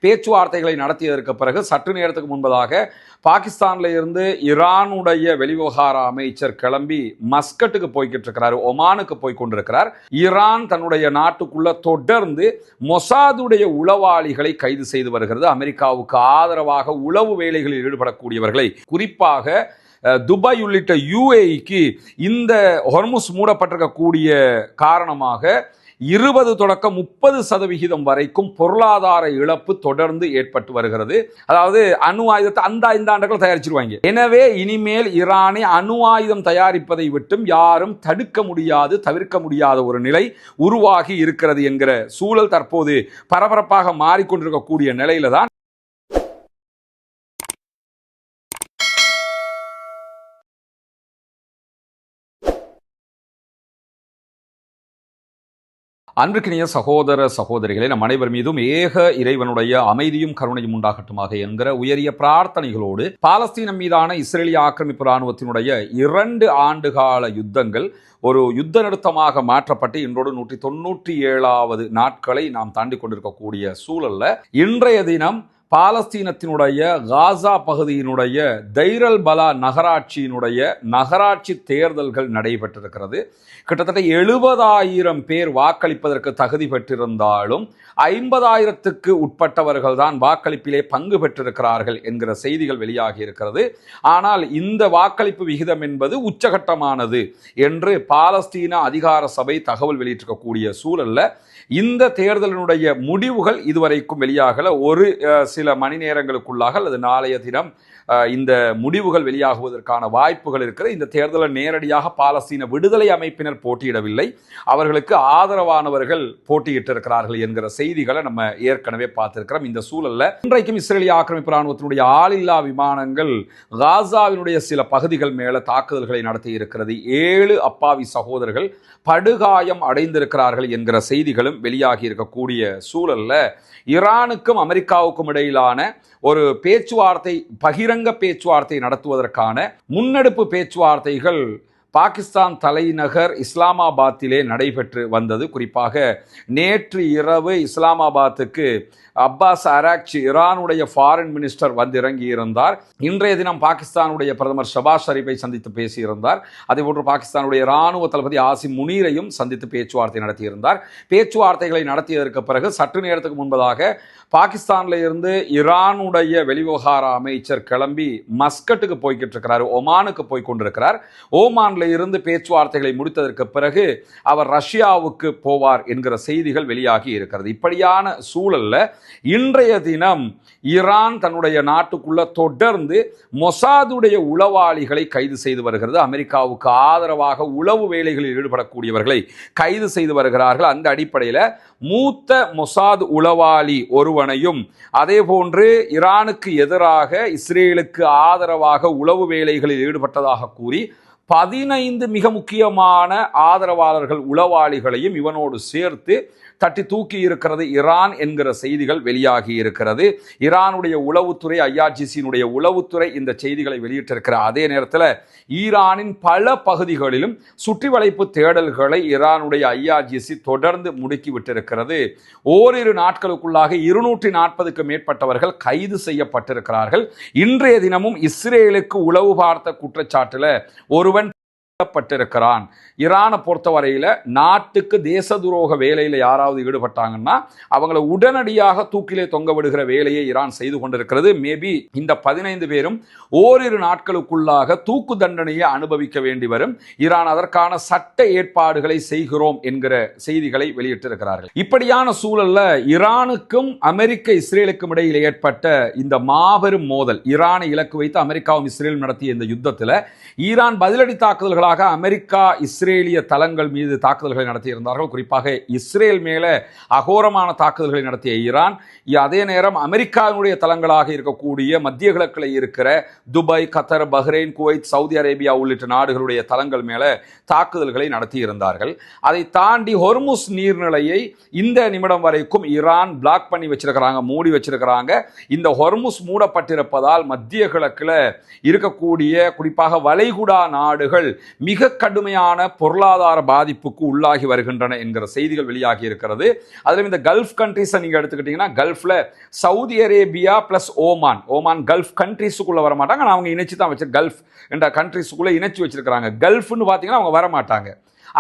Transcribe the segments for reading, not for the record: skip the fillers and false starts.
பேச்சுவார்த்தைகளை நடத்தியதற்கு பிறகு சற்று நேரத்துக்கு முன்பதாக பாகிஸ்தான்ல இருந்து ஈரானுடைய வெளிவிவகார அமைச்சர் கிளம்பி மஸ்கட்டுக்கு போய்கிட்டு இருக்கிறார், ஒமானுக்கு போய் கொண்டிருக்கிறார். ஈரான் தன்னுடைய நாட்டுக்குள்ள தொடர்ந்து மொசாதுடைய உளவாளிகளை கைது செய்து வருகிறது. அமெரிக்காவுக்கு ஆதரவாக உளவு வேலைகளில் ஈடுபடக்கூடியவர்களை, குறிப்பாக துபாய் உள்ளிட்ட UAEக்கு இந்த ஹொர்முஸ் மூடப்பட்டிருக்கக்கூடிய காரணமாக 20 தொடக்கம் 30% வரைக்கும் பொருளாதார இழப்பு தொடர்ந்து ஏற்பட்டு வருகிறது. அதாவது அணு ஆயுதத்தை அந்த ஆண்டுகள் தயாரிச்சிருவாங்க. எனவே இனிமேல் ஈரானை அணு ஆயுதம் தயாரிப்பதை விட்டும் யாரும் தடுக்க முடியாது, தவிர்க்க முடியாத ஒரு நிலை உருவாகி இருக்கிறது என்கிற சூழல் தற்போது பரபரப்பாக மாறிக்கொண்டிருக்கக்கூடிய நிலையில தான் அன்பிற்கினிய சகோதர சகோதரிகளே, நம் அனைவர் மீதும் ஏக இறைவனுடைய அமைதியும் கருணையும் உண்டாகட்டுமாக என்கிற உயரிய பிரார்த்தனைகளோடு, பாலஸ்தீனம் மீதான இஸ்ரேலிய ஆக்கிரமிப்பு இராணுவத்தினுடைய 2 ஆண்டுகால யுத்தங்கள் ஒரு யுத்த நிறுத்தமாக மாற்றப்பட்டு இன்றோடு 197வது நாட்களை நாம் தாண்டி கொண்டிருக்கக்கூடிய சூழல்ல இன்றைய தினம் பாலஸ்தீனத்தினுடைய காசா பகுதியினுடைய தைரல் பலா நகராட்சியினுடைய நகராட்சி தேர்தல்கள் நடைபெற்றிருக்கிறது. கிட்டத்தட்ட 70,000 பேர் வாக்களிப்பதற்கு தகுதி பெற்றிருந்தாலும் 50,000க்கு உட்பட்டவர்கள் தான் வாக்களிப்பிலே பங்கு பெற்றிருக்கிறார்கள் என்கிற செய்திகள் வெளியாகி இருக்கிறது. ஆனால் இந்த வாக்களிப்பு விகிதம் என்பது உச்சகட்டமானது என்று பாலஸ்தீன அதிகார சபை தகவல் வெளியிட்டிருக்கக்கூடிய சூழல்ல இந்த தேர்தலினுடைய முடிவுகள் இதுவரைக்கும் வெளியாகல. ஒரு சில மணி நேரங்களுக்குள்ளாக அல்லது நாளைய தினம் இந்த முடிவுகள் வெளியாகுவதற்கான வாய்ப்புகள் இருக்கிறது. இந்த தேர்தலில் நேரடியாக பாலஸ்தீன விடுதலை அமைப்பினர் போட்டியிடவில்லை, அவர்களுக்கு ஆதரவானவர்கள் போட்டியிட்டிருக்கிறார்கள் என்கிற செய்திகளை நம்ம ஏற்கனவே பார்த்திருக்கிறோம். இந்த சூழல்ல இன்றைக்கும் இஸ்ரேலிய ஆக்கிரமிப்பு இராணுவத்தினுடைய ஆளில்லா விமானங்கள் காசாவினுடைய சில பகுதிகள் மேல தாக்குதல்களை நடத்தி இருக்கிறது. 7 அப்பாவி சகோதரர்கள் படுகாயம் அடைந்திருக்கிறார்கள் என்கிற செய்திகளும் வெளியாகி இருக்கக்கூடிய சூழல்ல ஈரானுக்கும் அமெரிக்காவுக்கும் இடையிலான ஒரு பேச்சுவார்த்தை, பகிரங்க பேச்சுவார்த்தை நடத்துவதற்கான முன்னெடுப்பு பேச்சுவார்த்தைகள் பாகிஸ்தான் தலைநகர் இஸ்லாமாபாத்திலே நடைபெற்று வந்தது. குறிப்பாக நேற்று இரவு இஸ்லாமாபாத்துக்கு அப்பாஸ் அராக்சி, ஈரானுடைய ஃபாரின் மினிஸ்டர் வந்திறங்கி இருந்தார். இன்றைய தினம் பாகிஸ்தானுடைய பிரதமர் ஷபாஸ் ஷரீஃபை சந்தித்து பேசியிருந்தார். அதேபோன்று பாகிஸ்தானுடைய இராணுவ தளபதி ஆசிம் முனீரையும் சந்தித்து பேச்சுவார்த்தை நடத்தியிருந்தார். பேச்சுவார்த்தைகளை நடத்தியதற்கு பிறகு சற்று நேரத்துக்கு முன்பதாக பாகிஸ்தான்ல இருந்து ஈரானுடைய வெளிவிவகார அமைச்சர் கிளம்பி மஸ்கட்டுக்கு போய்கிட்டு இருக்கிறார், ஒமானுக்கு போய் கொண்டிருக்கிறார். ஓமான்ல இருந்து பேச்சுவார்த்தைகளை முடித்ததற்கு பிறகு அவர் ரஷ்யாவுக்கு போவார் என்கிற செய்திகள் வெளியாகி இருக்கிறது. இப்படியான சூழல்ல இன்றைய தினம் ஈரான் தன்னுடைய நாட்டுக்குள்ள தொடர்ந்து மொசாதுடைய உளவாளிகளை கைது செய்து வருகிறது. அமெரிக்காவுக்கு ஆதரவாக உளவு வேலைகளில் ஈடுபடக்கூடியவர்களை கைது செய்து வருகிறார்கள். அந்த அடிப்படையில் மூத்த மொசாத் உளவாளி ஒருவனையும், அதே போன்று ஈரானுக்கு எதிராக இஸ்ரேலுக்கு ஆதரவாக உளவு வேலைகளில் ஈடுபட்டதாக கூறி 15 மிக முக்கியமான ஆதரவாளர்கள் உளவாளிகளையும் இவனோடு சேர்த்து தட்டி தூக்கி இருக்கிறது ஈரான் என்கிற செய்திகள் வெளியாகி இருக்கிறது. ஈரானுடைய உளவுத்துறை, IRGCயினுடைய உளவுத்துறை இந்த செய்திகளை வெளியிட்டிருக்கிற அதே நேரத்தில் ஈரானின் பல பகுதிகளிலும் சுற்றி வளைப்பு தேடல்களை ஈரானுடைய IRGC தொடர்ந்து முடுக்கிவிட்டிருக்கிறது. ஓரிரு நாட்களுக்குள்ளாக 240க்கு மேற்பட்டவர்கள் கைது செய்யப்பட்டிருக்கிறார்கள். இன்றைய தினமும் இஸ்ரேலுக்கு உளவு பார்த்த குற்றச்சாட்டில் ஒருவன் பட்டிருக்கிறான். ஈரானை பொறுத்தவரையில் நாட்டுக்கு தேச துரோக வேலையில் யாராவது ஈடுபட்டாங்கன்னா அவங்களை உடனடியாக தூக்கிலே தொங்க விடுகிற வேலையை ஈரான் செய்து கொண்டிருக்கிறது. மேபி இந்த 15 பேரும் ஓரிரு நாட்களுக்குள்ளாக தூக்கு தண்டனையை அனுபவிக்க வேண்டி வரும். ஈரான் அதற்கான சட்ட ஏற்பாடுகளை செய்கிறோம் என்கிற செய்திகளை வெளியிட்டிருக்கிறார்கள். இப்படியான சூழல்ல ஈரானுக்கும் அமெரிக்க இஸ்ரேலுக்கும் இடையில் ஏற்பட்ட இந்த மாபெரும் மோதல், ஈரானை இலக்கு வைத்து அமெரிக்காவும் இஸ்ரேலும் நடத்திய இந்த யுத்தத்தில் ஈரான் பதிலடி தாக்குதல்களாக அமெரிக்கா இஸ்ரேலிய தளங்கள் மீது தாக்குதல்களை நடத்தியிருந்தார்கள். குறிப்பாக இஸ்ரேல் மேலே அகோரமான தாக்குதல்களை நடத்திய ஈரான், அதே நேரம் அமெரிக்காவினுடைய தளங்களாக இருக்கக்கூடிய மத்திய கிழக்கில் இருக்கிற துபாய், கத்தர், பஹ்ரைன், குவைத், சவுதி அரேபியா உள்ளிட்ட நாடுகளுடைய தளங்கள் மேலே தாக்குதல்களை நடத்தியிருந்தார்கள். அதை தாண்டி ஹொர்முஸ் நீர்நிலையை இந்த நிமிடம் வரைக்கும் ஈரான் பிளாக் பண்ணி வச்சிருக்கிறாங்க, மூடி வச்சிருக்கிறாங்க. இந்த ஹொர்முஸ் மூடப்பட்டிருப்பதால் மத்திய கிழக்கில் இருக்கக்கூடிய குறிப்பாக வளைகுடா நாடுகள் மிக கடுமையான பொருளாதார பாதிப்புக்கு உள்ளாகி வருகின்றன என்கிற செய்திகள் வெளியாகி இருக்கிறது. அதிலும் இந்த கல்ஃப் கண்ட்ரிஸை நீங்கள் எடுத்துக்கிட்டீங்கன்னா, கல்ஃபில் Saudi Arabia plus Oman gulf கண்ட்ரிஸுக்குள்ளே வர மாட்டாங்க. ஆனால் அவங்க இணைச்சி தான் வச்சு கல்ஃப் என்ற கண்ட்ரிஸுக்குள்ளே இணைச்சி வச்சிருக்கிறாங்க. கல்ஃப்னு பார்த்தீங்கன்னா அவங்க வர மாட்டாங்க.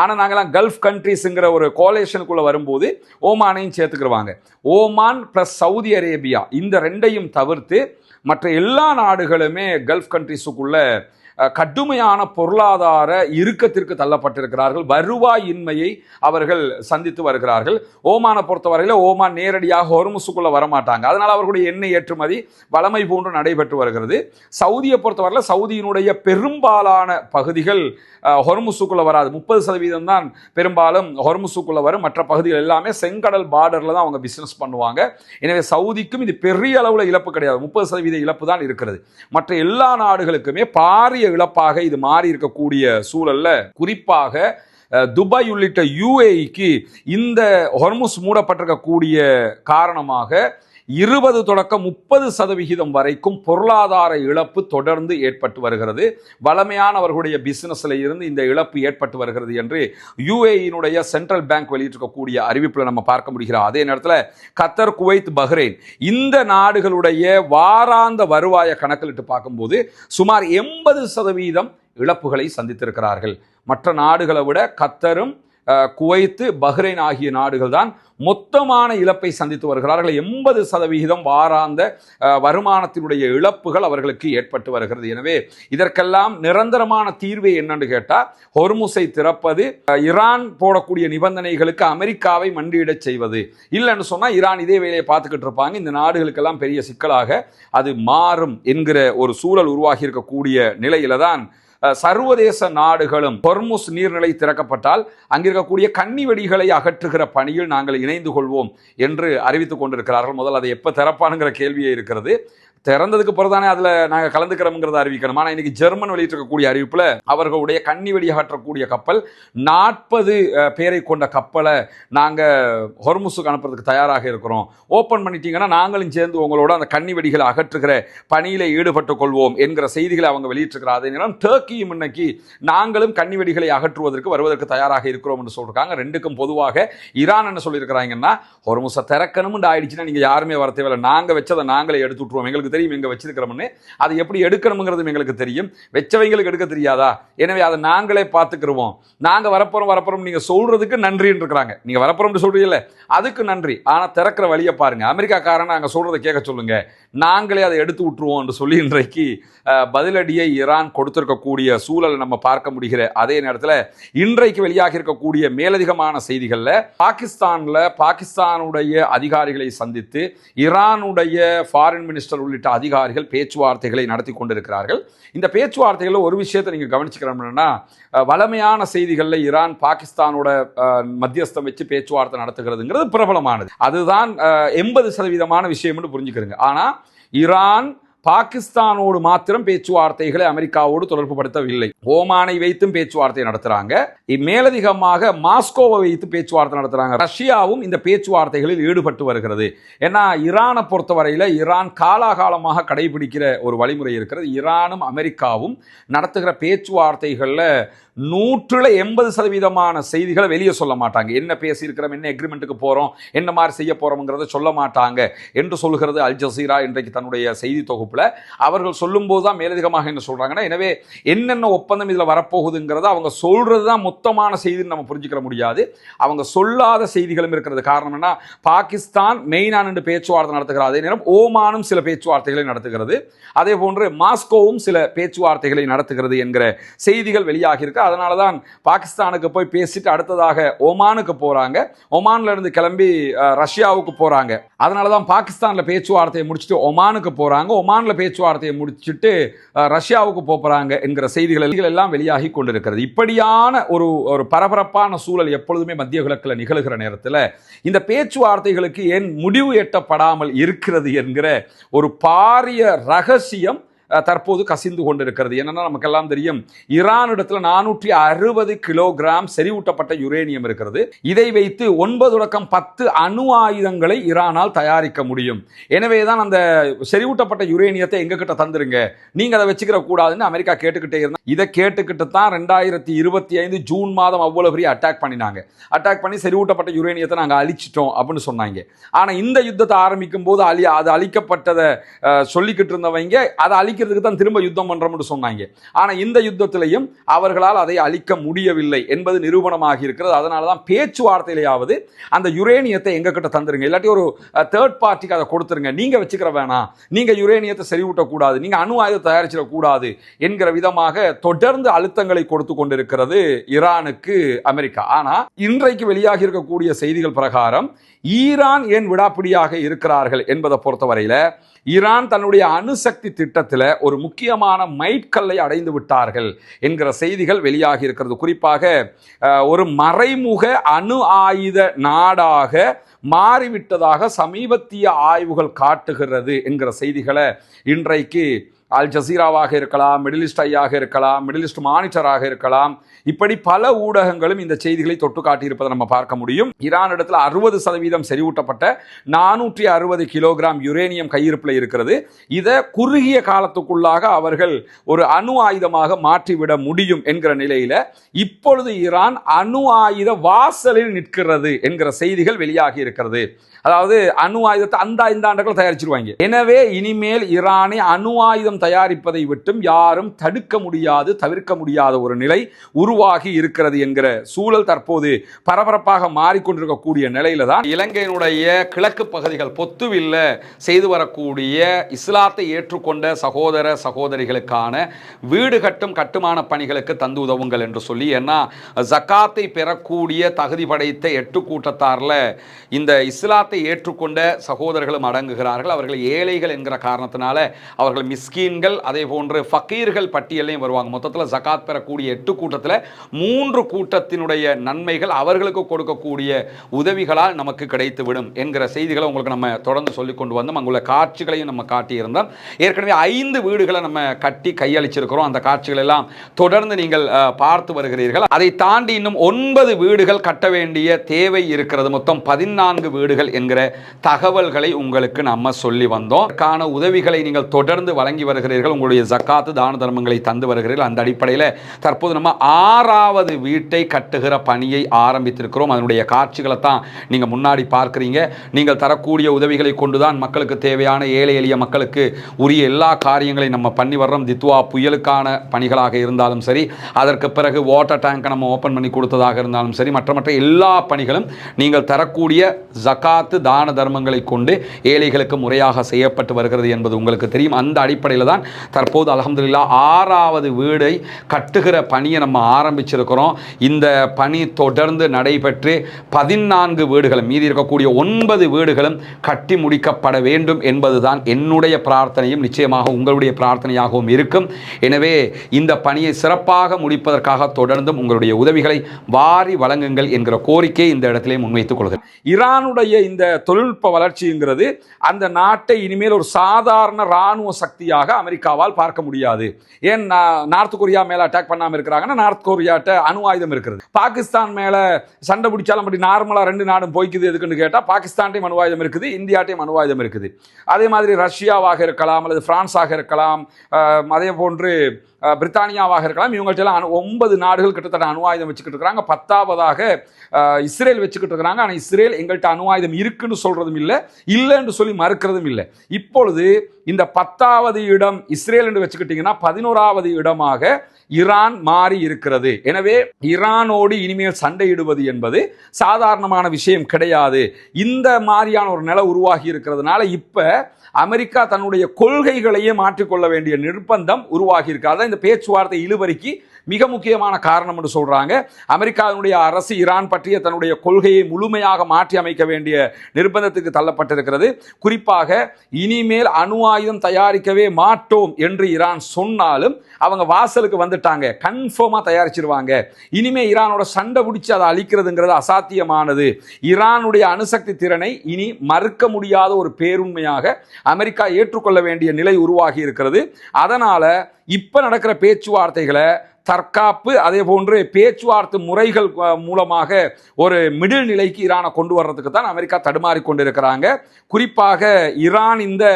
ஆனால் நாங்களாம் கல்ஃப் கண்ட்ரிஸுங்கிற ஒரு கோலேஷனுக்குள்ளே வரும்போது ஓமானையும் சேர்த்துக்கிடுவாங்க. ஓமான் ப்ளஸ் சவுதி அரேபியா இந்த ரெண்டையும் தவிர்த்து மற்ற எல்லா நாடுகளுமே கல்ஃப் கண்ட்ரிஸுக்குள்ள கடுமையான பொருளாதார இறுக்கத்திற்கு தள்ளப்பட்டிருக்கிறார்கள். வருவாய் இன்மையை அவர்கள் சந்தித்து வருகிறார்கள். ஓமானை பொறுத்தவரையில் ஓமான் நேரடியாக ஹொர்முஸுக்குள்ள வரமாட்டாங்க. அதனால் அவர்களுடைய எண்ணெய் ஏற்றுமதி வளமை போன்று நடைபெற்று வருகிறது. சவுதியை பொறுத்தவரையில் சவுதியினுடைய பெரும்பாலான பகுதிகள் ஹொர்முஸுக்குள்ள வராது. 30% தான் பெரும்பாலும் ஹொர்முஸுக்குள்ள வரும். மற்ற பகுதிகள் எல்லாமே செங்கடல் பார்டரில் தான் அவங்க பிஸ்னஸ் பண்ணுவாங்க. எனவே சவுதிக்கும் இது பெரிய அளவில் இழப்பு கிடையாது, 30% இழப்பு தான் இருக்கிறது. மற்ற எல்லா நாடுகளுக்குமே பாரிய இழப்பாக இது மாறி இருக்கக்கூடிய சூழல்ல, குறிப்பாக துபாய் உள்ளிட்ட UAEக்கு இந்த ஹொர்முஸ் மூடப்பட்டிருக்கக்கூடிய காரணமாக 20 தொடக்கம் 30% வரைக்கும் பொருளாதார இழப்பு தொடர்ந்து ஏற்பட்டு வருகிறது. வளமையானவர்களுடைய பிசினஸ்ல இருந்து இந்த இழப்பு ஏற்பட்டு வருகிறது என்று UAEனுடைய சென்ட்ரல் பேங்க் வெளியிட்டிருக்கக்கூடிய அறிவிப்பில் நம்ம பார்க்க முடிகிறோம். அதே நேரத்தில் கத்தர், குவைத், பஹ்ரைன் இந்த நாடுகளுடைய வாராந்த வருவாயை கணக்கிலிட்டு பார்க்கும்போது சுமார் 80% இழப்புகளை சந்தித்திருக்கிறார்கள். மற்ற நாடுகளை விட கத்தரும் குவைத்து, பஹ்ரைன் ஆகிய நாடுகள் தான் மொத்தமான இழப்பை சந்தித்து வருகிறார்கள். 80% வாராந்த வருமானத்தினுடைய இழப்புகள் அவர்களுக்கு ஏற்பட்டு வருகிறது. எனவே இதற்கெல்லாம் நிரந்தரமான தீர்வு என்னன்னு கேட்டால், ஹொர்முஸை திறப்பது, ஈரான் போடக்கூடிய நிபந்தனைகளுக்கு அமெரிக்காவை மண்டியிடச் செய்வது. இல்லைன்னு சொன்னால் ஈரான் இதே வேலையை பார்த்துக்கிட்டு இருப்பாங்க. இந்த நாடுகளுக்கெல்லாம் பெரிய சிக்கலாக அது மாறும் என்கிற ஒரு சூழல் உருவாகி இருக்கக்கூடிய நிலையில தான் சர்வதேச நாடுகளும் ஹொர்முஸ் நீர்நிலை திறக்கப்பட்டால் அங்கிருக்கக்கூடிய கன்னி வெடிகளை அகற்றுகிற பணியில் நாங்கள் இணைந்து கொள்வோம் என்று அறிவித்துக் கொண்டிருக்கிறார்கள். முதல் அதை எப்போ திறப்பானுங்கிற கேள்வியே இருக்கிறது. திறந்ததுக்கு பிறதானே அதில் நாங்கள் கலந்துக்கிறோம்ங்கிறத அறிவிக்கணும். ஆனால் இன்னைக்கு ஜெர்மன் வெளியிட்டிருக்கக்கூடிய அறிவிப்பில் அவர்களுடைய கன்னி வெடி அகற்றக்கூடிய கப்பல் 40 பேரை கொண்ட கப்பலை நாங்கள் ஹொர்முஸுக்கு அனுப்புறதுக்கு தயாராக இருக்கிறோம், ஓப்பன் பண்ணிட்டீங்கன்னா நாங்களும் சேர்ந்து உங்களோட அந்த கன்னி வெடிகளை அகற்றுகிற பணியில் ஈடுபட்டுக் கொள்வோம் என்கிற செய்திகளை அவங்க வெளியிட்டிருக்கிறார். அதே நேரம் டர்க்கியும் இன்னைக்கு நாங்களும் கன்னி வெடிகளை அகற்றுவதற்கு வருவதற்கு தயாராக இருக்கிறோம் என்று சொல்றாங்க. ரெண்டுக்கும் பொதுவாக ஈரான் என்ன சொல்லியிருக்கிறாங்கன்னா, ஹொர்முஸை திறக்கணும்னு ஆயிடுச்சுன்னா நீங்கள் யாருமே வர தேவையில்லை, நாங்கள் வச்சதை நாங்களே எடுத்து விட்டுருவோம், எங்களுக்கு தெரியும் எங்க வச்சிருக்கிறோம்னு, அதை எப்படி எடுக்கணும்ங்கிறது எங்களுக்கு தெரியும், வெச்சவங்களுக்கு எடுக்க தெரியாதா, எனவே அதை நாங்களே பார்த்துக்கிறோம், நாங்க வரப்போறோம் நீங்க சொல்றதுக்கு நன்றின்னு இருக்கிறாங்க. நீங்க வரப்போறோம்னு சொல்றீங்கல்ல, அதுக்கு நன்றி, ஆனா திறக்கிற வழியை பாருங்க, அமெரிக்காக்காரன் நாங்க சொல்றதை கேட்க சொல்லுங்க, நாங்களே அதை எடுத்து விட்டுருவோம் என்று சொல்லி இன்றைக்கு பதிலடியை ஈரான் கொடுத்திருக்கக்கூடிய சூழலை நம்ம பார்க்க முடிகிற அதே நேரத்தில் இன்றைக்கு வெளியாக இருக்கக்கூடிய மேலதிகமான செய்திகளில் பாகிஸ்தானுடைய அதிகாரிகளை சந்தித்து ஈரானுடைய ஃபாரின் மினிஸ்டர் உள்ளிட்ட அதிகாரிகள் பேச்சுவார்த்தைகளை நடத்தி கொண்டிருக்கிறார்கள். இந்த பேச்சுவார்த்தைகளில் ஒரு விஷயத்தை நீங்கள் கவனிச்சுக்கிறோம்னா, வளமையான செய்திகளில் ஈரான் பாகிஸ்தானோட மத்தியஸ்தம் வச்சு பேச்சுவார்த்தை நடத்துகிறதுங்கிறது பிரபலமானது, அதுதான் 80% விஷயம்னு புரிஞ்சுக்கிறீங்க. ஆனால் ஈரான் பாகிஸ்தானோடு மாத்திரம் பேச்சுவார்த்தைகளை அமெரிக்காவோடு தொடர்பு படுத்தவில்லை. ஓமானை வைத்தும் பேச்சுவார்த்தை நடத்துறாங்க, மேலதிகமாக மாஸ்கோவை வைத்து பேச்சுவார்த்தை நடத்துறாங்க. ரஷ்யாவும் இந்த பேச்சுவார்த்தைகளில் ஈடுபட்டு வருகிறது. ஏன்னா ஈரானை பொறுத்தவரையில் ஈரான் காலாகாலமாக கடைபிடிக்கிற ஒரு வழிமுறை இருக்கிறது. ஈரானும் அமெரிக்காவும் நடத்துகிற பேச்சுவார்த்தைகளில் 180% செய்திகளை வெளியே சொல்ல மாட்டாங்க. என்ன பேசியிருக்கிறோம், என்ன எக்ரிமெண்ட்டுக்கு போகிறோம், என்ன மாதிரி செய்ய போகிறோம்ங்கிறத சொல்ல மாட்டாங்க என்று சொல்கிறது அல் ஜசீரா இன்றைக்கு தன்னுடைய செய்தி தொகுப்பில். அவர்கள் சொல்லும்போது தான் மேலதிகமாக என்ன சொல்கிறாங்கன்னா, எனவே என்னென்ன ஒப்பந்தம் இதில் வரப்போகுதுங்கிறத அவங்க சொல்கிறது தான் மொத்தமான செய்தின்னு நம்ம புரிஞ்சுக்கிற முடியாது. அவங்க சொல்லாத செய்திகளும் இருக்கிறது. காரணம் என்ன, பாகிஸ்தான் மெயினான பேச்சுவார்த்தை நடத்துகிறது, அதே நேரம் ஓமானும் சில பேச்சுவார்த்தைகளை நடத்துகிறது, அதே போன்று மாஸ்கோவும் சில பேச்சுவார்த்தைகளை நடத்துகிறது என்கிற செய்திகள் வெளியாகி இருக்கு. அதனால தான் பாகிஸ்தானுக்கு போய் பேசிட்டு அடுத்ததாக ஓமானுக்கு போறாங்க, ஒமான்ல இருந்து கிளம்பி ரஷ்யாவுக்கு போறாங்க. அதனால தான் பாகிஸ்தான்ல பேச்சுவார்த்தையை முடிச்சுட்டு ஒமானுக்கு போறாங்க, ஒமான்ல பேச்சுவார்த்தையை முடிச்சுட்டு ரஷ்யாவுக்கு போறாங்க என்கிற செய்திகள் எல்லாம் வெளியாகி கொண்டிருக்கிறது. இப்படியான ஒரு பரபரப்பான சூழல் எப்பொழுதுமே மத்திய கிழக்கில் நிகழ்கிற நேரத்தில் இந்த பேச்சுவார்த்தைகளுக்கு ஏன் முடிவு எட்டப்படாமல் இருக்கிறது என்கிற ஒரு பாரிய ரகசியம் தற்போது கசிந்து கொண்டிருக்கிறது. என்னன்னா நமக்கெல்லாம் தெரியும், ஈரானிடத்தில் 460 கிலோகிராம் செறிவூட்டப்பட்ட யுரேனியம் இருக்கிறது. இதை வைத்து 9-10 அணு ஆயுதங்களை ஈரானால் தயாரிக்க முடியும். எனவேதான் அந்த செறிவூட்டப்பட்ட யுரேனியத்தை எங்க கிட்ட தந்துருங்க, நீங்க அதை வச்சுக்கிற கூடாதுன்னு அமெரிக்கா கேட்டுக்கிட்டே இருந்தா. இதை கேட்டுக்கிட்டு தான் 2025 ஜூன் மாதம் அவ்வளவு பெரிய அட்டாக் பண்ணினாங்க. அட்டாக் பண்ணி செறிவூட்டப்பட்ட யுரேனியத்தை நாங்கள் அழிச்சிட்டோம் அப்படின்னு சொன்னாங்க. ஆனா இந்த யுத்தத்தை ஆரம்பிக்கும் போது அது அழிக்கப்பட்டதை சொல்லிக்கிட்டு இருந்தவங்க அதை அழிக்கிறதுக்கு தான் திரும்ப யுத்தம் பண்றோம்னு சொன்னாங்க. ஆனா இந்த யுத்தத்திலையும் அவர்களால் அதை அழிக்க முடியவில்லை என்பது நிரூபணமாகி இருக்கிறது. அதனாலதான் பேச்சுவார்த்தையிலேயாவது அந்த யுரேனியத்தை எங்க கிட்ட தந்துருங்க, இல்லாட்டி ஒரு தேர்ட் பார்ட்டிக்கு அதை கொடுத்துருங்க, நீங்க வச்சுக்கிற வேணாம், நீங்க யுரேனியத்தை செறிவூட்டக்கூடாது, நீங்க அணு ஆயுதம் தயாரிச்சிடக்கூடாது என்கிற விதமாக தொடர்ந்து அழுத்தங்களை கொடுத்து கொண்டிருக்கிறது ஈரானுக்கு அமெரிக்கா. ஆனா இன்றைக்கு வெளியாகி இருக்கக்கூடிய செய்திகள் பிரகாரம் ஈரான் ஏன் விடாப்பிடியாக இருக்கிறார்கள் என்பதை பொறுத்தவரையில ஈரான் தன்னுடைய அணுசக்தி திட்டத்தில் ஒரு முக்கியமான மைல்கல்லை அடைந்து விட்டார்கள் என்கிற செய்திகள் வெளியாகி இருக்கிறது. குறிப்பாக ஒரு மறைமுக அணு ஆயுத நாடாக மாறிவிட்டதாக சமீபத்திய ஆய்வுகள் காட்டுகிறது என்கிற செய்திகளை இன்றைக்கு அல் ஜசீராவாக இருக்கலாம், மிடில் ஈஸ்ட் ஐயாக இருக்கலாம், மிடில் ஈஸ்ட் மானிட்டராக இருக்கலாம், இப்படி பல ஊடகங்களும் இந்த செய்திகளை தொட்டு காட்டியிருப்பதை நம்ம பார்க்க முடியும். ஈரான் இடத்துல 60% செறிவூட்டப்பட்ட 460 கிலோகிராம் யுரேனியம் கையிருப்பில் இருக்கிறது. இதை குறுகிய காலத்துக்குள்ளாக அவர்கள் ஒரு அணு ஆயுதமாக மாற்றிவிட முடியும் என்கிற நிலையில இப்பொழுது ஈரான் அணு ஆயுத வாசலில் நிற்கிறது என்கிற செய்திகள் வெளியாகி இருக்கிறது. அதாவது அணு ஆயுதத்தை இந்த ஆண்டுகள் தயாரிச்சிருவாங்க. எனவே இனிமேல் ஈரானை அணு ஆயுதம் தயாரிப்பதை விட்டும் யாரும் தடுக்க முடியாது, தவிர்க்க முடியாத ஒரு நிலை உருவாகி இருக்கிறது என்கிற சூழல் தற்போது பரபரப்பாக மாறிக்கொண்டிருக்கக்கூடிய நிலையில தான் இலங்கையினுடைய கிழக்கு பகுதிகள் பொத்துவில்ல செய்து வரக்கூடிய இஸ்லாத்தை ஏற்றுக்கொண்ட சகோதர சகோதரிகளுக்கான வீடு கட்டும் கட்டுமான பணிகளுக்கு தந்து உதவுங்கள் என்று சொல்லி, ஏன்னா ஜக்காத்தை பெறக்கூடிய தகுதி படைத்த 8 கூட்டத்தாரில் இந்த இஸ்லாத்தை ஏற்றுக்கொண்ட சகோதரர்களும் அடங்குகிறார்கள். அவர்கள் ஏழைகள் என்கிற காரணத்தினால அவர்கள் மிஸ்கீன்கள், அதே போன்று ஃபக்கீர்கள் பட்டியலையும் வருவாங்க. மொத்தத்தில் ஜகாத் பெறக்கூடிய 8 கூட்டத்தில் 3 கூட்டத்தினுடைய நன்மைகள் அவர்களுக்கு கொடுக்கக்கூடிய உதவிகளால் நமக்கு கிடைத்துவிடும் என்கிற செய்திகளை உங்களுக்கு நம்ம தொடர்ந்து சொல்லிக் கொண்டு வந்தோம். அங்குள்ள காட்சிகளையும் நம்ம காட்டியிருந்தோம். ஏற்கனவே 5 வீடுகளை நம்ம கட்டி கையளிச்சிருக்கிறோம். அந்த காட்சிகள் எல்லாம் தொடர்ந்து நீங்கள் பார்த்து வருகிறீர்கள். அதை தாண்டி இன்னும் 9 வீடுகள் கட்ட வேண்டிய தேவை இருக்கிறது. மொத்தம் 14 வீடுகள் என்கிற தகவல்களை உங்களுக்கு நம்ம சொல்லி வந்தோம். அதற்கான உதவிகளை நீங்கள் தொடர்ந்து வழங்கி வருகிறீர்கள். உங்களுடைய ஜக்காத்து தான தர்மங்களை தந்து வருகிறீர்கள். அந்த அடிப்படையில் தற்போது நம்ம 6வது வீட்டை கட்டுகிற பணியை ஆரம்பித்திருக்கிறோம். அதனுடைய காட்சிகளை தான் நீங்கள் முன்னாடி பார்க்குறீங்க. நீங்கள் தரக்கூடிய உதவிகளை கொண்டுதான் மக்களுக்கு தேவையான ஏழை எளிய மக்களுக்கு உரிய எல்லா காரியங்களையும் நம்ம பண்ணி வர்றோம். தித்வா புயலுக்கான பணிகளாக இருந்தாலும் சரி, அதற்கு பிறகு வாட்டர் டேங்கை நம்ம ஓப்பன் பண்ணி கொடுத்ததாக இருந்தாலும் சரி, மற்ற எல்லா பணிகளும் நீங்கள் தரக்கூடிய ஜக்காத்து தான தர்மங்களை கொண்டு ஏழைகளுக்கு முறையாக செய்யப்பட்டு வருகிறது என்பது உங்களுக்கு தெரியும். அந்த அடிப்படையில் தான் தற்போது அல்ஹம்துலில்லாஹ் 6வது வீடை கட்டுகிற பணியை நம்ம ஆரம்பிச்சிருக்கிறோம். இந்த பணி தொடர்ந்து நடைபெற்று 14 வீடுகளும், மீதி இருக்கக்கூடிய 9 வீடுகளும் கட்டி முடிக்கப்பட வேண்டும் என்பதுதான் என்னுடைய பிரார்த்தனையும் நிச்சயமாக உங்களுடைய பிரார்த்தனையாகவும் இருக்கும். எனவே இந்த பணியை சிறப்பாக முடிப்பதற்காக தொடர்ந்தும் உங்களுடைய உதவிகளை வாரி வழங்குங்கள் என்கிற கோரிக்கையை இந்த இடத்திலே முன்வைத்துக் கொள்கிறேன். ஈரானுடைய இந்த தொழில்நுட்ப வளர்ச்சிங்கிறது அந்த நாட்டை இனிமேல் ஒரு சாதாரண ராணுவ சக்தியாக அமெரிக்காவால் பார்க்க முடியாது. ஏன் நார்த் கொரியா மேல அட்டாக் பண்ணாம இருக்கிறாங்கன்னா, நார்த் கொரியாட்ட அணு ஆயுதம் இருக்கிறது. பாகிஸ்தான் மேல சண்டை பிடிச்சாலும் அப்படி நார்மலா 2 நாடும் போய்க்குது எதுக்குன்னு கேட்டா, பாகிஸ்தான்டையும் அணு ஆயுதம் இருக்குது, இந்தியாட்டையும் அணு ஆயுதம் இருக்குது. அதே மாதிரி ரஷ்யாவாக இருக்கலாம் அல்லது பிரான்ஸாக இருக்கலாம், அதே போன்று பிரித்தானியாவாக இருக்கலாம். இவங்கள்ட்ட 9 நாடுகள் கிட்டத்தட்ட அணு ஆயுதம் வச்சுக்கிட்டு இருக்கிறாங்க. 10வதாக இஸ்ரேல் வச்சுக்கிட்டு இருக்கிறாங்க. ஆனால் இஸ்ரேல் எங்கள்கிட்ட அணு ஆயுதம் இருக்குன்னு சொல்றதும் இல்லை, இல்லைன்னு சொல்லி மறுக்கிறதும் இல்லை. இப்பொழுது இந்த 10வது இடம் இஸ்ரேல் என்று வச்சுக்கிட்டீங்கன்னா 11வது இடமாக ஈரான் மாறி இருக்கிறது. எனவே ஈரானோடு இனிமேல் சண்டையிடுவது என்பது சாதாரணமான விஷயம் கிடையாது. இந்த மாதிரியான ஒரு நிலை உருவாகி இருக்கிறதுனால இப்ப அமெரிக்கா தன்னுடைய கொள்கைகளையே மாற்றிக்கொள்ள வேண்டிய நிர்பந்தம் உருவாகி இருக்கிறது. இந்த பேச்சுவார்த்தை இழுபறிக்கு மிக முக்கியமான காரணம் என்று சொல்றாங்க. அமெரிக்காவினுடைய அரசு ஈரான் பற்றிய தன்னுடைய கொள்கையை முழுமையாக மாற்றி அமைக்க வேண்டிய நிர்பந்தத்துக்கு தள்ளப்பட்டிருக்கிறது. குறிப்பாக இனிமேல் அணு ஆயுதம் தயாரிக்கவே மாட்டோம் என்று ஈரான் சொன்னாலும் அவங்க வாசலுக்கு வந்துட்டாங்க, கன்ஃபார்மா தயாரிச்சிருவாங்க. இனிமே ஈரானோட சண்டை பிடிச்சு அதை அழிக்கிறதுங்கிறது அசாத்தியமானது. ஈரானுடைய அணுசக்தி திறனை இனி மறுக்க முடியாத ஒரு பேருண்மையாக அமெரிக்கா ஏற்றுக்கொள்ள வேண்டிய நிலை உருவாகி இருக்கிறது. அதனால இப்ப நடக்கிற பேச்சுவார்த்தைகளை தற்காப்பு அதே போன்று பேச்சுவார்த்தை முறைகள் மூலமாக ஒரு மிடில் நிலைக்கு ஈரானை கொண்டு வர்றதுக்கு தான் அமெரிக்கா தடுமாறி கொண்டிருக்கிறாங்க. குறிப்பாக ஈரான் இந்த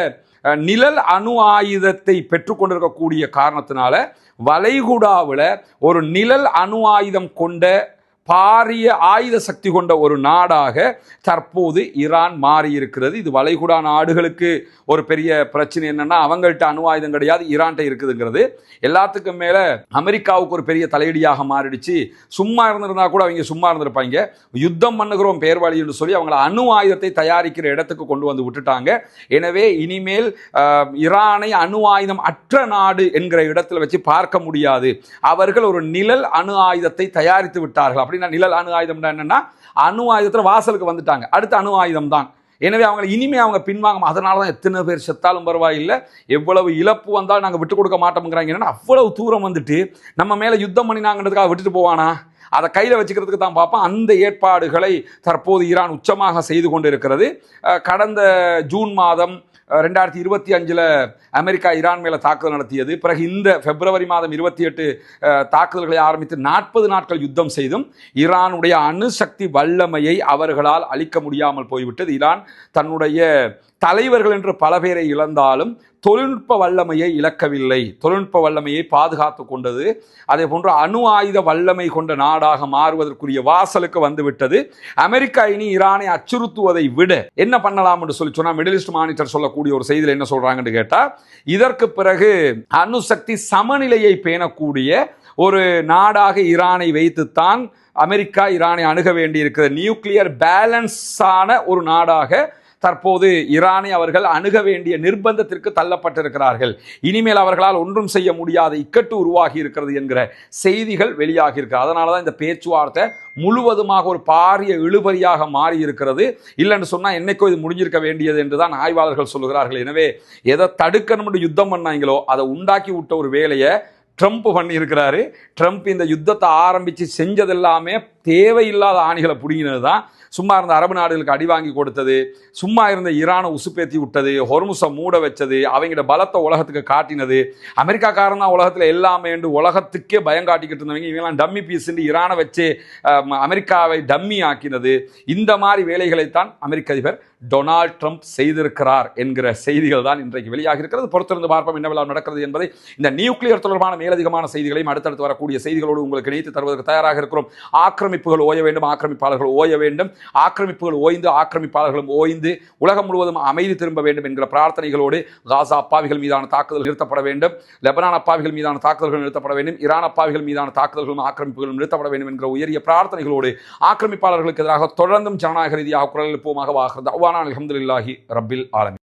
நிழல் அணு ஆயுதத்தை பெற்றுக்கொண்டிருக்கக்கூடிய காரணத்தினால வளைகுடாவில் ஒரு நிழல் அணு ஆயுதம் கொண்ட பாரிய ஆயுத சக்தி கொண்ட ஒரு நாடாக தற்போது ஈரான் மாறி இருக்கிறது. இது வளைகுடா நாடுகளுக்கு ஒரு பெரிய பிரச்சனை என்னன்னா, அவங்கள்ட்ட அணு ஆயுதம் கிடையாது, ஈரான்ட்ட இருக்குதுங்கிறது. எல்லாத்துக்கும் மேல அமெரிக்காவுக்கு ஒரு பெரிய தலையடியாக மாறிடுச்சு. சும்மா இருந்திருந்தா கூட அவங்க சும்மா இருந்திருப்பாங்க. யுத்தம் பண்ணுகிறோம் பேர் வழி என்று சொல்லி அவங்களை அணு ஆயுதத்தை தயாரிக்கிற இடத்துக்கு கொண்டு வந்து விட்டுட்டாங்க. எனவே இனிமேல் ஈரானை அணு ஆயுதம் அற்ற நாடு என்கிற இடத்துல வச்சு பார்க்க முடியாது. அவர்கள் ஒரு நிழல் அணு ஆயுதத்தை தயாரித்து விட்டார்கள். அப்படின்னா நிழல் அணு ஆயுதம் என்னன்னா, அணு ஆயுதத்தில் வாசலுக்கு வந்துட்டாங்க, அடுத்த அணு ஆயுதம் தான். எனவே அவங்க இனிமே அவங்க பின்வாங்க. அதனால தான் எத்தனை பேர் செத்தாலும் பரவாயில்லை, எவ்வளவு இழப்பு வந்தாலும் நாங்கள் விட்டு கொடுக்க மாட்டோம்ங்கிறாங்க. அவ்வளவு தூரம் வந்துட்டு நம்ம மேலே யுத்தம் பண்ணினாங்கிறதுக்காக விட்டுட்டு போவானா? அதை கையில் வச்சுக்கிறதுக்கு தான் பார்ப்போம். அந்த ஏற்பாடுகளை தற்போது ஈரான் உச்சமாக செய்து கொண்டு இருக்கிறது. கடந்த ஜூன் மாதம் 2025 அமெரிக்கா ஈரான் மேலே தாக்குதல் நடத்தியது. பிறகு இந்த பிப்ரவரி மாதம் 28 தாக்குதல்களை ஆரம்பித்து 40 நாட்கள் யுத்தம் செய்தும் ஈரானுடைய அணுசக்தி வல்லமையை அவர்களால் அளிக்க முடியாமல் போய்விட்டது. ஈரான் தன்னுடைய தலைவர்கள் என்று பல பேரை இழந்தாலும் தொழில்நுட்ப வல்லமையை இழக்கவில்லை, தொழில்நுட்ப வல்லமையை பாதுகாத்து கொண்டது. அதே போன்று அணு ஆயுத வல்லமை கொண்ட நாடாக மாறுவதற்குரிய வாசலுக்கு வந்துவிட்டது. அமெரிக்கா இனி ஈரானை அச்சுறுத்துவதை விட என்ன பண்ணலாம் என்று சொல்லி சொன்னா, மிடில் ஈஸ்ட் மானிட்டர் சொல்லக்கூடிய ஒரு செய்தியில் என்ன சொல்றாங்கன்னு கேட்டா, இதற்கு பிறகு அணுசக்தி சமநிலையை பேணக்கூடிய ஒரு நாடாக ஈரானை வைத்துத்தான் அமெரிக்கா ஈரானை அணுக வேண்டியிருக்கிற நியூக்ளியர் பேலன்ஸான ஒரு நாடாக தற்போது ஈரானை அவர்கள் அணுக வேண்டிய நிர்பந்தத்திற்கு தள்ளப்பட்டிருக்கிறார்கள். இனிமேல் அவர்களால் ஒன்றும் செய்ய முடியாத இக்கட்டு உருவாகி இருக்கிறது என்கிற செய்திகள் வெளியாகி இருக்கு. அதனால தான் இந்த பேச்சுவார்த்தை முழுவதுமாக ஒரு பாரிய இழுபறியாக மாறி இருக்கிறது. இல்லைன்னு சொன்னால் என்னைக்கோ இது முடிஞ்சிருக்க வேண்டியது என்றுதான் ஆய்வாளர்கள் சொல்லுகிறார்கள். எனவே எதை தடுக்கணும்னு யுத்தம் பண்ணாங்களோ அதை உண்டாக்கி விட்ட ஒரு வேலையை ட்ரம்ப் பண்ணியிருக்கிறாரு. ட்ரம்ப் இந்த யுத்தத்தை ஆரம்பித்து செஞ்சதெல்லாமே தேவையில்லாத ஆணிகளை பிடிங்கினது தான். சும்மா இருந்த அரபு நாடுகளுக்கு அடி வாங்கி கொடுத்தது, சும்மா இருந்த ஈரானை உசுப்பேத்தி விட்டது, ஹொர்முஸை மூட வச்சது, அவங்களோட பலத்தை உலகத்துக்கு காட்டினது. அமெரிக்காக்காரன் தான் உலகத்தில் எல்லாமே என்று உலகத்துக்கே பயம் காட்டிக்கிட்டு இருந்தவங்க இவங்கெல்லாம் டம்மி பீஸ்ன்னு ஈரானை வச்சு அமெரிக்காவை டம்மி ஆக்கினது. இந்த மாதிரி வேலைகளைத்தான் அமெரிக்க அதிபர் டொனால்ட் ட்ரம்ப் செய்திருக்கிறார் என்கிற செய்திகள் தான் இன்றைக்கு வெளியாகி இருக்கிறது. பொறுத்திருந்து பார்ப்போம் என்னவெல்லாம் நடக்கிறது என்பதை. இந்த நியூக்ளியர் தொடர்பான மேலதிகமான செய்திகளையும் அடுத்தடுத்து வரக்கூடிய செய்திகளோடு உங்களுக்கு இணைத்து தருவதற்கு தயாராக இருக்கிறோம். ஆக்கிரமிப்புகள் ஓய வேண்டும், ஆக்கிரமிப்பாளர்கள் ஓய வேண்டும், ஆக்கிரமிப்புகள் ஓய்ந்து ஆக்கிரமிப்பாளர்களும் ஓய்ந்து உலகம் முழுவதும் அமைதி திரும்ப வேண்டும் என்கிற பிரார்த்தனைகளோடு காசா அப்பாவிகள் மீதான தாக்குதல் நிறுத்தப்பட வேண்டும், லெபனான் அப்பாவிகள் மீதான தாக்குதல்கள் நிறுத்தப்பட வேண்டும், ஈரான் அப்பாவிகள் மீதான தாக்குதல்களும் ஆக்கிரமிப்புகளும் நிறுத்தப்பட வேண்டும் என்கிற உயரிய பிரார்த்தனைகளோடு ஆக்கிரமிப்பாளர்களுக்கு எதிராக தொடர்ந்தும் ஜனநாயக ரீதியாக குரல் எழுப்புவோமாக வாகிறது. அல்ஹம்துலில்லாஹி ரப்பில் ஆலமீன்.